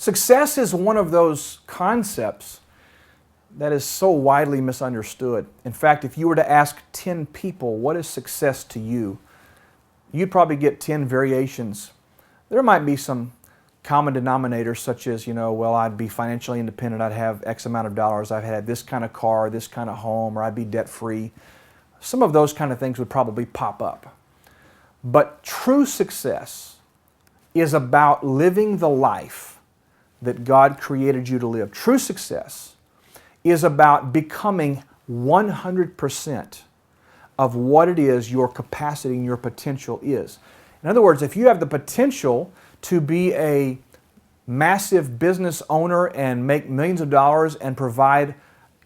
Success is one of those concepts that is so widely misunderstood. In fact, if you were to ask 10 people, what is success to you? You'd probably get 10 variations. There might be some common denominators such as, well, I'd be financially independent, I'd have X amount of dollars, I've had this kind of car, this kind of home, or I'd be debt-free. Some of those kind of things would probably pop up. But true success is about living the life that God created you to live. True success is about becoming 100% of what it is your capacity and your potential is. In other words, if you have the potential to be a massive business owner and make millions of dollars and provide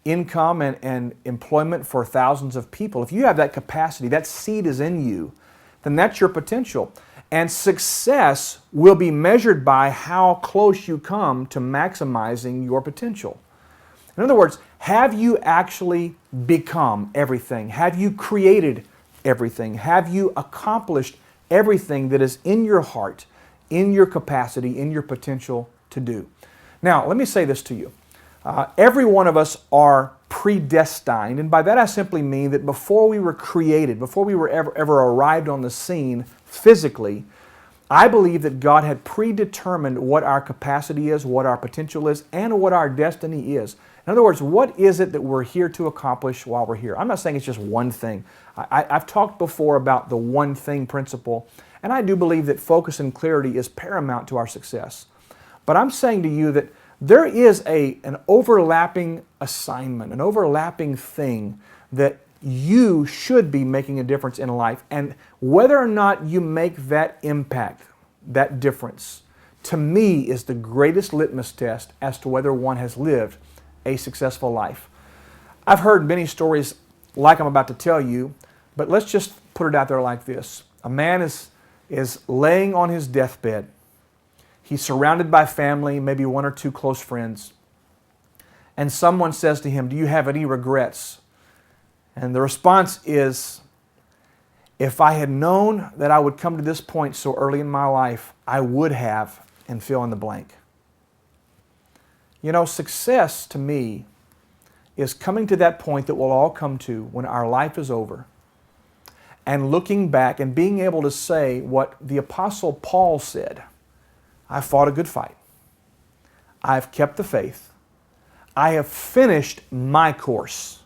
income and employment for thousands of people, if you have that capacity, that seed is in you, then that's your potential. And success will be measured by how close you come to maximizing your potential. In other words, have you actually become everything? Have you created everything? Have you accomplished everything that is in your heart, in your capacity, in your potential to do? Now, let me say this to you. Every one of us are predestined, and by that I simply mean that before we were created, before we were ever arrived on the scene physically, I believe that God had predetermined what our capacity is, what our potential is, and what our destiny is. In other words, what is it that we're here to accomplish while we're here? I'm not saying it's just one thing. I've talked before about the one thing principle, and I do believe that focus and clarity is paramount to our success. But I'm saying to you that there is an overlapping assignment, an overlapping thing that you should be making a difference in life. And whether or not you make that impact, that difference, to me is the greatest litmus test as to whether one has lived a successful life. I've heard many stories like I'm about to tell you, but let's just put it out there like this. A man is laying on his deathbed. He's surrounded by family, maybe one or two close friends. And someone says to him, "Do you have any regrets?" And the response is, "If I had known that I would come to this point so early in my life, I would have," and fill in the blank. Success to me is coming to that point that we'll all come to when our life is over and looking back and being able to say what the Apostle Paul said: "I fought a good fight. I've kept the faith. I have finished my course."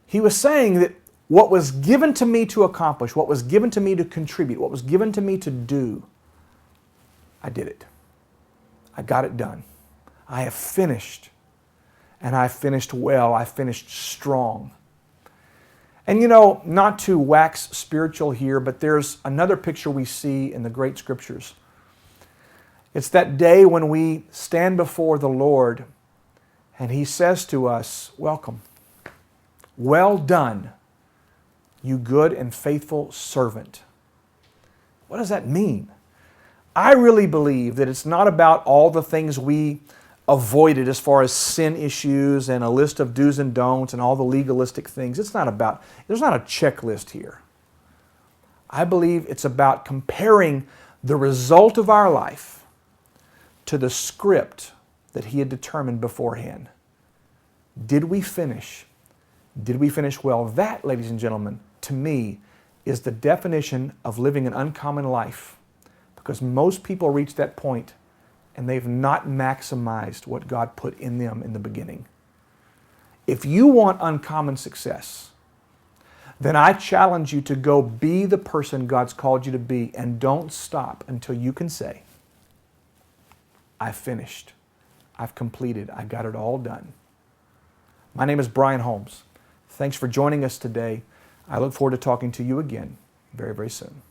He was saying that what was given to me to accomplish, what was given to me to contribute, what was given to me to do, I did it. I got it done. I have finished. And I finished well. I finished strong. And not to wax spiritual here, but there's another picture we see in the great scriptures. It's that day when we stand before the Lord and He says to us, "Welcome. Well done, you good and faithful servant." What does that mean? I really believe that it's not about all the things we avoided as far as sin issues and a list of do's and don'ts and all the legalistic things. There's not a checklist here. I believe it's about comparing the result of our life to the script that He had determined beforehand. Did we finish? Did we finish well? That, ladies and gentlemen, to me, is the definition of living an uncommon life, because most people reach that point and they've not maximized what God put in them in the beginning. If you want uncommon success, then I challenge you to go be the person God's called you to be, and don't stop until you can say, "I've finished. I've completed. I got it all done." My name is Brian Holmes. Thanks for joining us today. I look forward to talking to you again very, very soon.